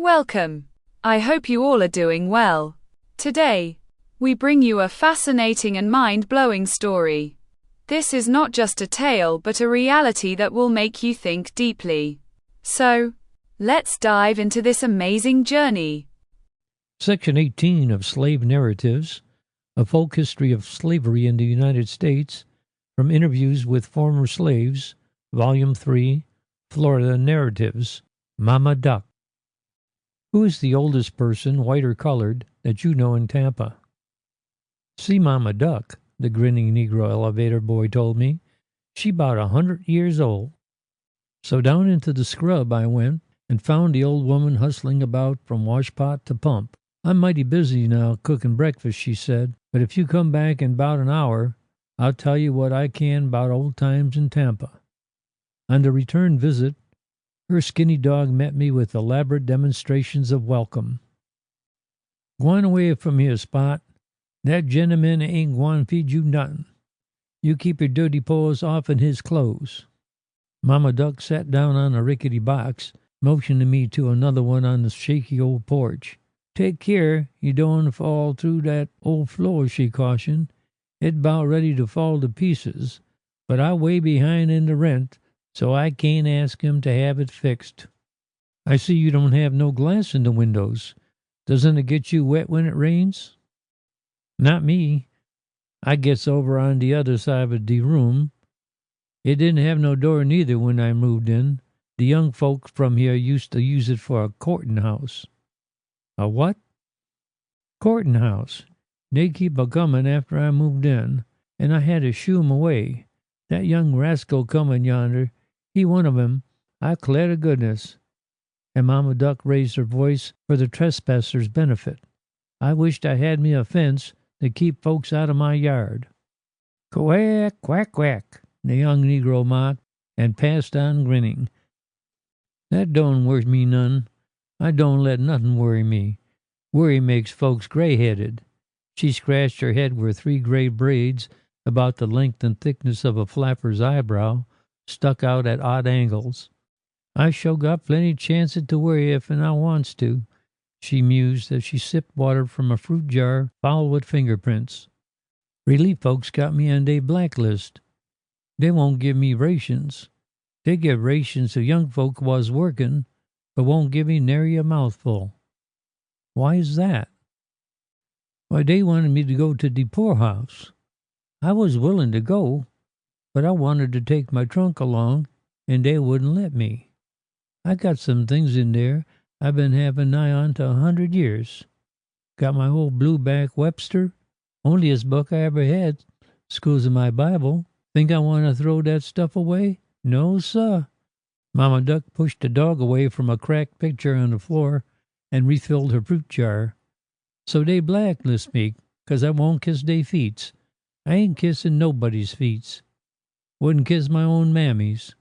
Welcome. I hope you all are doing well. Today, we bring you a fascinating and mind-blowing story. This is not just a tale but a reality that will make you think deeply. So, let's dive into this amazing journey. Section 18 of Slave Narratives, A Folk History of Slavery in the United States, from Interviews with Former Slaves, Volume 3, Florida Narratives, Mama Duck. Who is the oldest person, white or colored, that you know in Tampa? See Mama Duck, the grinning Negro elevator boy told me. She about 100 years old. So down into the scrub I went and found the old woman hustling about from washpot to pump. I'm mighty busy now cooking breakfast, she said, but if you come back in about an hour, I'll tell you what I can about old times in Tampa. On the return visit, her skinny dog met me with elaborate demonstrations of welcome. "Gwine away from here, Spot. That gentleman ain't gwine feed you nothin'. You keep your dirty paws off'n his clothes." Mama Duck sat down on a rickety box, motioning me to another one on the shaky old porch. "Take care you don't fall through that old floor," she cautioned. "It's 'bout ready to fall to pieces, but I way behind in the rent, so I can't ask him to have it fixed." "I see you don't have no glass in the windows. Doesn't it get you wet when it rains?" "Not me. I gets over on the other side of the room. It didn't have no door neither when I moved in. The young folk from here used to use it for a courtin' house." "A what?" "Courtin' house. They keep a-comin' after I moved in, and I had to shoo 'em away. That young rascal comin' yonder, he one of 'em, I 'clare to goodness." And Mama Duck raised her voice for the trespassers' benefit. "I wished I had me a fence to keep folks out of my yard." "Quack, quack, quack," the young Negro mocked, and passed on grinning. "That don't worry me none. I don't let nothin' worry me. Worry makes folks gray-headed." She scratched her head where 3 gray braids, about the length and thickness of a flapper's eyebrow, stuck out at odd angles. "I sure got plenty chancet to worry if I wants to," she mused as she sipped water from a fruit jar foul with fingerprints. "Relief folks got me on they blacklist. They won't give me rations. They give rations to young folk was workin', but won't give me nary a mouthful." "Why is that?" "Why, they wanted me to go to the poorhouse. I was willin' to go, but I wanted to take my trunk along, and they wouldn't let me. I got some things in there I've been having nigh on to 100 years. Got my old blueback Webster, onlyest book I ever had, scusin' my Bible. Think I want to throw that stuff away? No, suh." Mama Duck pushed the dog away from a cracked picture on the floor and refilled her fruit jar. "So they blacklist me, 'cause I won't kiss they feets. I ain't kissin' nobody's feets. Wouldn't kiss my own mammy's."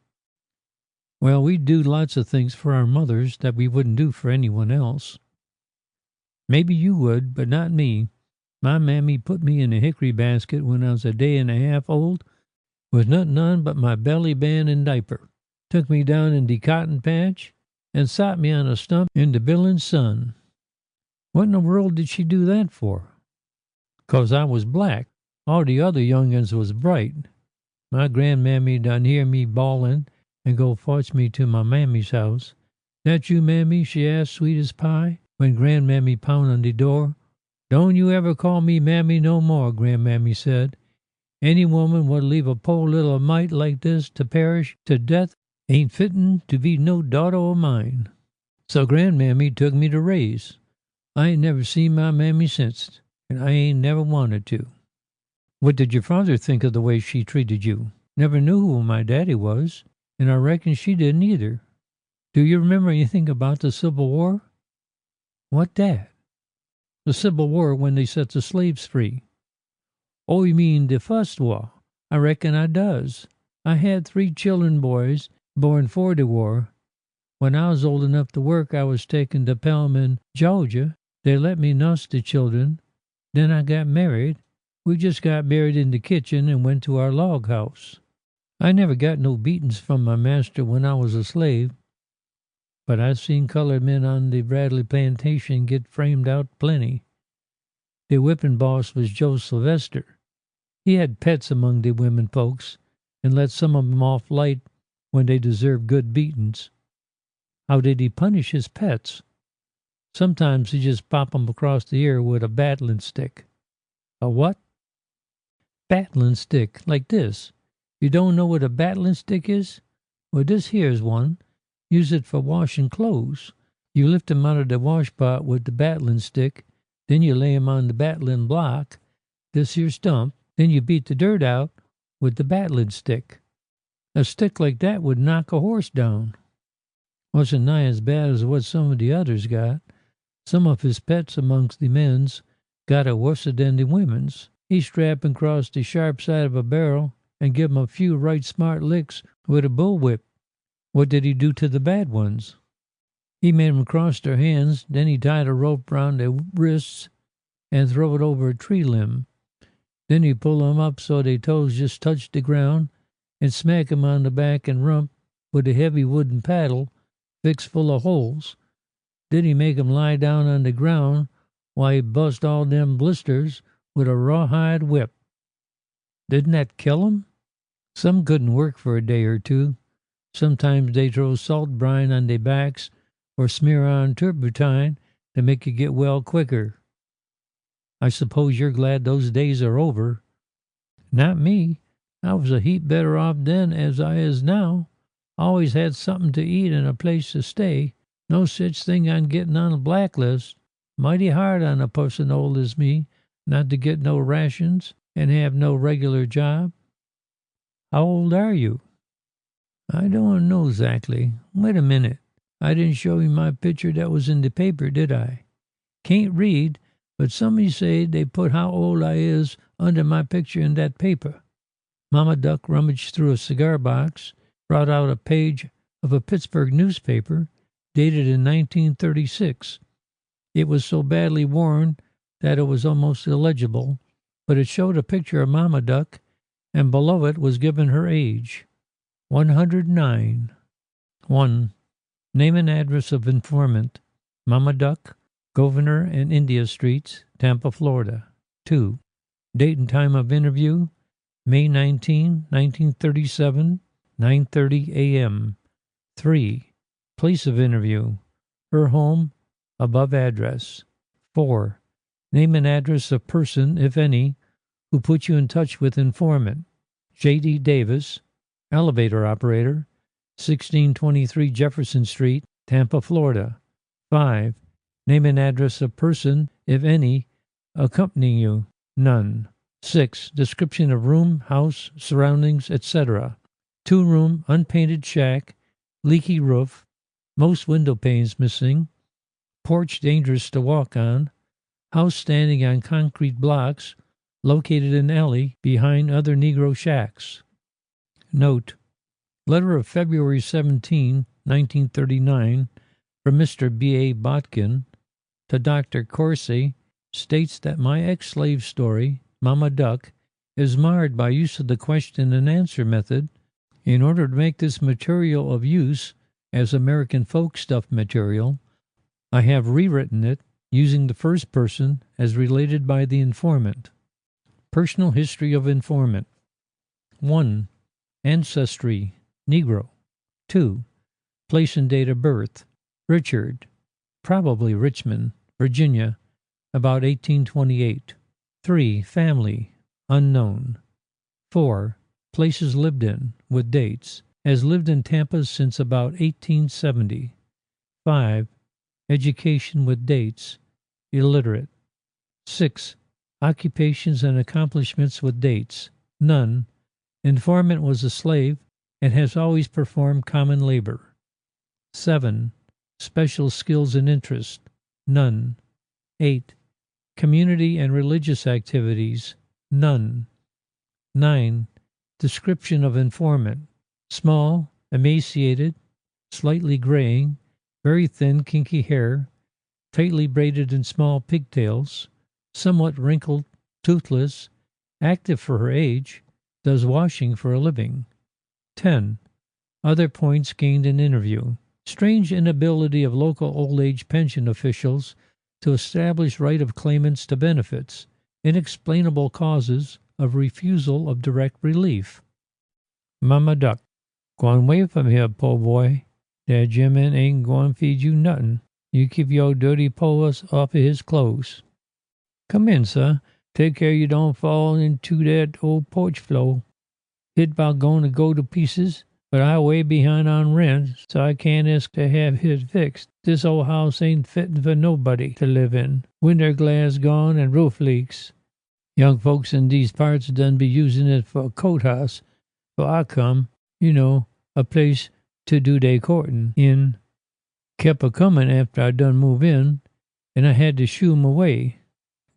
"Well, we do lots of things for our mothers that we wouldn't do for anyone else." "Maybe you would, but not me. My mammy put me in a hickory basket when I was a day and a half old, with nothin' on but my belly band and diaper. Took me down in de cotton patch, and sot me on a stump in de billin' sun." "What in the world did she do that for?" "'Cause I was black. All the other young'uns was bright. My grandmammy done hear me bawlin' and go fotch me to my mammy's house. 'That you, mammy?' she asked, sweet as pie, when grandmammy pound on the door. 'Don't you ever call me mammy no more,' grandmammy said. 'Any woman what leave a po' little mite like this to perish to death ain't fittin' to be no daughter o' mine.' So grandmammy took me to raise. I ain't never seen my mammy since, and I ain't never wanted to." "What did your father think of the way she treated you?" "Never knew who my daddy was, and I reckon she didn't either." "Do you remember anything about the Civil War?" "What dat?" "The Civil War when they set the slaves free." "Oh, you mean the fust war? I reckon I does. I had 3 children boys born 'fore the war. When I was old enough to work I was taken to Pelham, Georgia. They let me nuss the children. Then I got married. We just got married in the kitchen and went to our log house. I never got no beatin's from my master when I was a slave." but I've seen colored men on the Bradley plantation get framed out plenty. The whipping boss was Joe Sylvester. He had pets among the women folks, and let some of 'em off light when they deserved good beatings. How did he punish his pets? Sometimes he just pop 'em across the ear with a battling stick. A what? Battling stick, like this. You don't know what a battling stick is? Well, this here's one. Use it for washing clothes. You lift 'em out of the wash pot with the battling stick, then you lay 'em on the battling block, this here stump, then you beat the dirt out with the battling stick. A stick like that would knock a horse down. Wasn't nigh as bad as what some of the others got. Some of his pets amongst the men's got it worser than the women's. He strapped 'em across the sharp side of a barrel and give 'em a few right smart licks with a bullwhip. What did he do to the bad ones? He made 'em cross their hands, then he tied a rope round their wrists and throw it over a tree limb. Then he pull 'em up so their toes just touched the ground and smack 'em on the back and rump with a heavy wooden paddle fixed full of holes. Then he make 'em lie down on the ground while he bust all them blisters with a rawhide whip. Didn't that kill 'em? Some couldn't work for a day or two. Sometimes they throw salt brine on their backs or smear on turpentine to make you get well quicker. I suppose you're glad those days are over. Not me. I was a heap better off then as I is now. Always had something to eat and a place to stay. No such thing on getting on a blacklist. Mighty hard on a person old as me not to get no rations and have no regular job. How old are you? I don't know exactly. Wait a minute. I didn't show you my picture that was in the paper, did I? Can't read, but somebody say they put how old I is under my picture in that paper. Mama Duck rummaged through a cigar box, brought out a page of a Pittsburgh newspaper dated in 1936. It was so badly worn that it was almost illegible, but it showed a picture of Mama Duck, and below it was given her age, 109. 1. Name and address of informant, Mama Duck, Governor and India Streets, Tampa, Florida. 2. Date and time of interview, May 19, 1937, 9:30 a.m. 3. Place of interview, her home, above address. 4. Name and address of person, if any, who put you in touch with informant, J.D. Davis, elevator operator, 1623 Jefferson Street, Tampa, Florida. 5. Name and address of person, if any, accompanying you, none. 6. Description of room, house, surroundings, etc. 2-room, unpainted shack, leaky roof, most window panes missing, porch dangerous to walk on, house standing on concrete blocks, located in alley behind other Negro shacks. Note: letter of February 17, 1939, from Mr. B.A. Botkin to Dr. Corsi states that my ex-slave story, Mama Duck, is marred by use of the question and answer method. In order to make this material of use as American folk stuff material, I have rewritten it using the first person as related by the informant. Personal history of informant. 1. Ancestry, Negro. 2. Place and date of birth, Richard, probably Richmond, Virginia, about 1828. 3. Family, unknown. 4. Places lived in, with dates, has lived in Tampa since about 1870. 5. Education with dates, illiterate. 6. Occupations and accomplishments with dates, none. Informant was a slave and has always performed common labor. 7. Special skills and interest, none. 8. Community and religious activities, none. 9. Description of informant, small, emaciated, slightly graying, very thin kinky hair, tightly braided in small pigtails, somewhat wrinkled, toothless, active for her age, does washing for a living. 10. Other points gained in interview, Strange inability of local old age pension officials to establish right of claimants to benefits. Inexplainable causes of refusal of direct relief. Mama Duck. Gone away from here, po' boy. That Jimmin ain't going to feed you nothing. You keep your dirty paws off of his clothes. Come in, sir. Take care you don't fall into that old porch floor. It about going to go to pieces, but I way behind on rent, so I can't ask to have it fixed. This old house ain't fitting for nobody to live in. Window glass gone and roof leaks. Young folks in these parts done be using it for a coat house. So I come, a place to do they courting in. Kept a comin' after I done move in, and I had to shoo 'em away.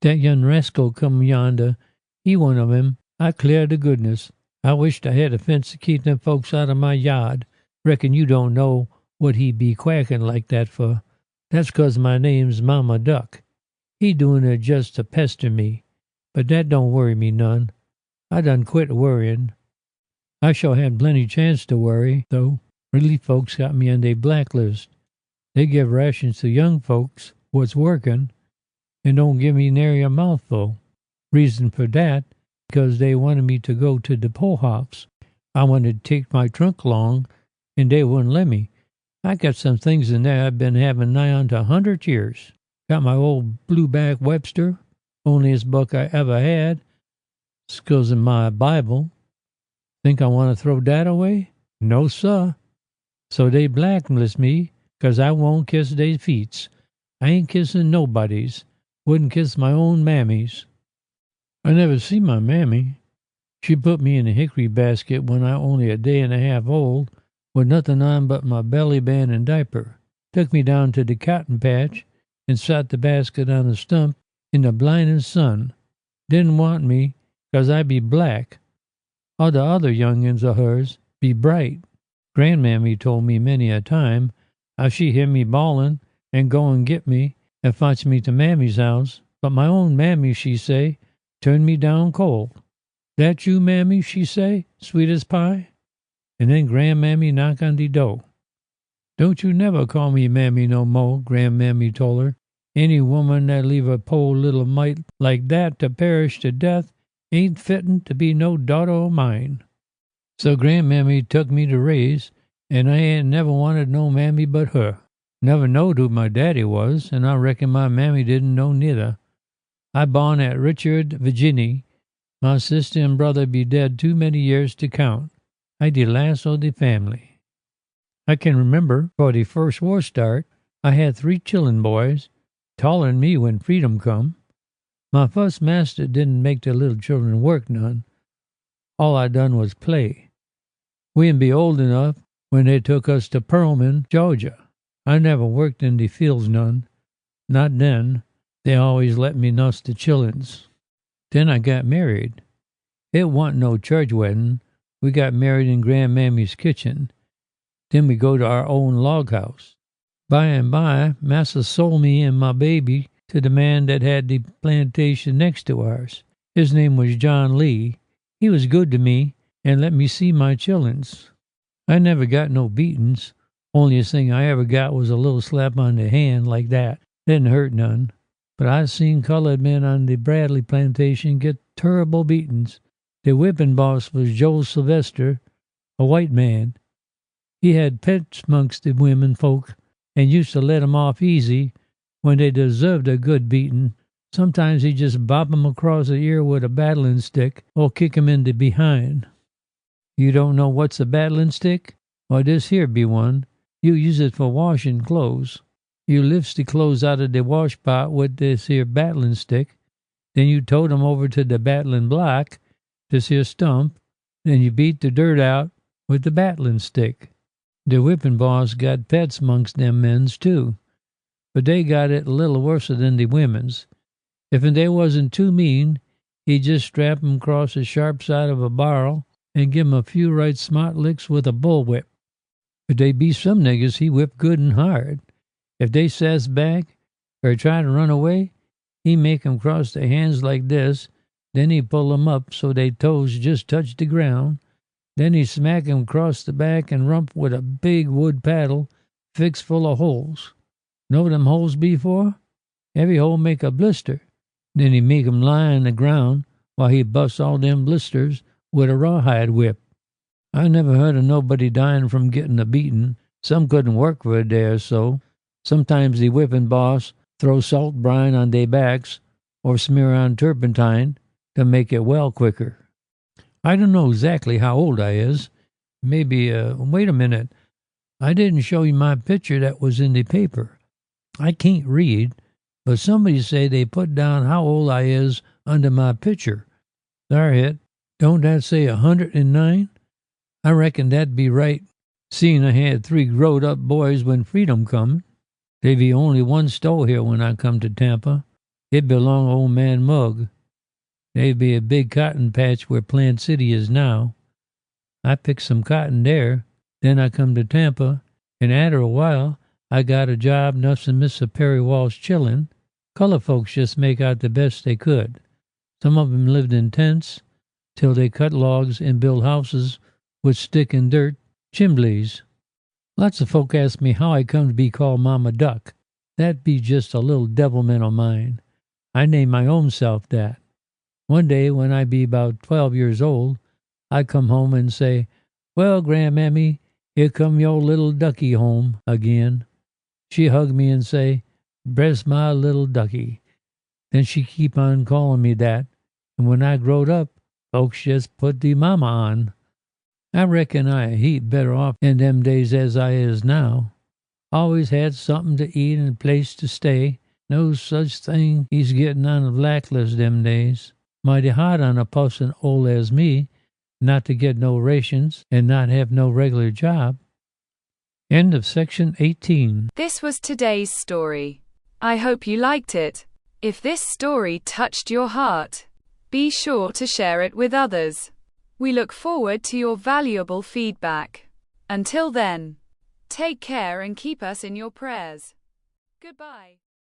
That young rascal come yonder, he one of 'em. I clear to goodness. I wished I had a fence to keep them folks out of my yard. Reckon you don't know what he be quacking like that for. That's 'cause my name's Mama Duck. He doing it just to pester me. But that don't worry me none. I done quit worryin'. I sure had plenty chance to worry, though. Relief folks got me on their blacklist. They give rations to young folks what's workin', and don't give me nary a mouthful. Reason for that, because they wanted me to go to the poorhouse. I wanted to take my trunk along, and they wouldn't let me. I got some things in there I've been having nigh on to 100 years. Got my old blueback Webster, onlyest book I ever had. Skills in my Bible. Think I want to throw that away? No, sir. So they blacklist me, 'cause I won't kiss their feets. I ain't kissing nobody's. Wouldn't kiss my own mammy's. I never see my mammy. She put me in a hickory basket when I only a day and a half old, with nothing on but my belly band and diaper. Took me down to the cotton patch and sat the basket on a stump in the blinding sun. Didn't want me, 'cause I be black. All the other young'uns of hers be bright. Grandmammy told me many a time how she hear me bawlin' and go and get me and fetch me to Mammy's house. But my own mammy, she say, turned me down cold. That you, mammy, she say, sweet as pie? And then grandmammy knock on the door. Don't you never call me mammy no more, grandmammy told her. Any woman that leave a poor little mite like that to perish to death ain't fittin' to be no daughter o' mine. So grandmammy took me to raise, and I ain't never wanted no mammy but her. Never knowed who my daddy was, and I reckon my mammy didn't know neither. I born at Richard, Virginia. My sister and brother be dead too many years to count. I the last o' the family. I can remember, for the first war start, I had 3 chillun boys, taller'n me when freedom come. My first master didn't make the little children work none. All I done was play. We'd be old enough when they took us to Pearlman, Georgia. I never worked in the fields none. Not then. They always let me nuss the chilluns. Then I got married. It wa'n't no church wedding. We got married in grandmammy's kitchen. Then we go to our own log house. By and by, Massa sold me and my baby to the man that had the plantation next to ours. His name was John Lee. He was good to me and let me see my chilluns. I never got no beatings. Onlyest thing I ever got was a little slap on the hand like that. Didn't hurt none. But I seen colored men on the Bradley plantation get terrible beatings. The whipping boss was Joe Sylvester, a white man. He had pets amongst the women folk and used to let 'em off easy when they deserved a good beating. Sometimes he'd just bop 'em across the ear with a battling stick or kick 'em in the behind. You don't know what's a battling stick? Well, this here be one. You use it for washing clothes. You lifts the clothes out of the wash pot with this here battling stick. Then you tote 'em over to the battling block, this here stump. Then you beat the dirt out with the battling stick. The whipping boss got pets amongst them men's too. But they got it a little worse than the women's. If they wasn't too mean, he'd just strap 'em across the sharp side of a barrel and give 'em a few right smart licks with a bullwhip. If they be some niggers, he whipped good and hard. If they sass back or try to run away, he make 'em cross their hands like this, then he pull 'em up so they toes just touch the ground. Then he smack 'em across the back and rump with a big wood paddle fixed full of holes. Know them holes be for? Every hole make a blister. Then he make 'em lie on the ground while he busts all them blisters with a rawhide whip. I never heard of nobody dying from getting a beating. Some couldn't work for a day or so. Sometimes the whipping boss throw salt brine on their backs or smear on turpentine to make it well quicker. I don't know exactly how old I is. Maybe, wait a minute. I didn't show you my picture that was in the paper. I can't read, but somebody say they put down how old I is under my picture. There it. Don't that say 109? I reckon that'd be right, seeing I had 3 growed-up boys when freedom come. They be only one store here when I come to Tampa. It belong to old man Mugg. They be a big cotton patch where Plant City is now. I picked some cotton there. Then I come to Tampa, and after a while, I got a job nussing Mr. Perry Walsh chillin'. Color folks just make out the best they could. Some of 'em lived in tents till they cut logs and built houses with stick and dirt chimblies. Lots of folk ask me how I come to be called Mama Duck. That be just a little devilment of mine. I name my own self that. One day when I be about 12 years old, I come home and say, "Well, Grandmammy, here come your little ducky home again." She hug me and say, "Bless my little ducky." Then she keep on calling me that, and when I growed up, folks just put the mama on. I reckon I a heap better off in them days as I is now. Always had something to eat and a place to stay. No such thing he's getting on a blacklist them days. Mighty hard on a pussin' old as me, not to get no rations and not have no regular job. End of section 18. This was today's story. I hope you liked it. If this story touched your heart, be sure to share it with others. We look forward to your valuable feedback. Until then, take care and keep us in your prayers. Goodbye.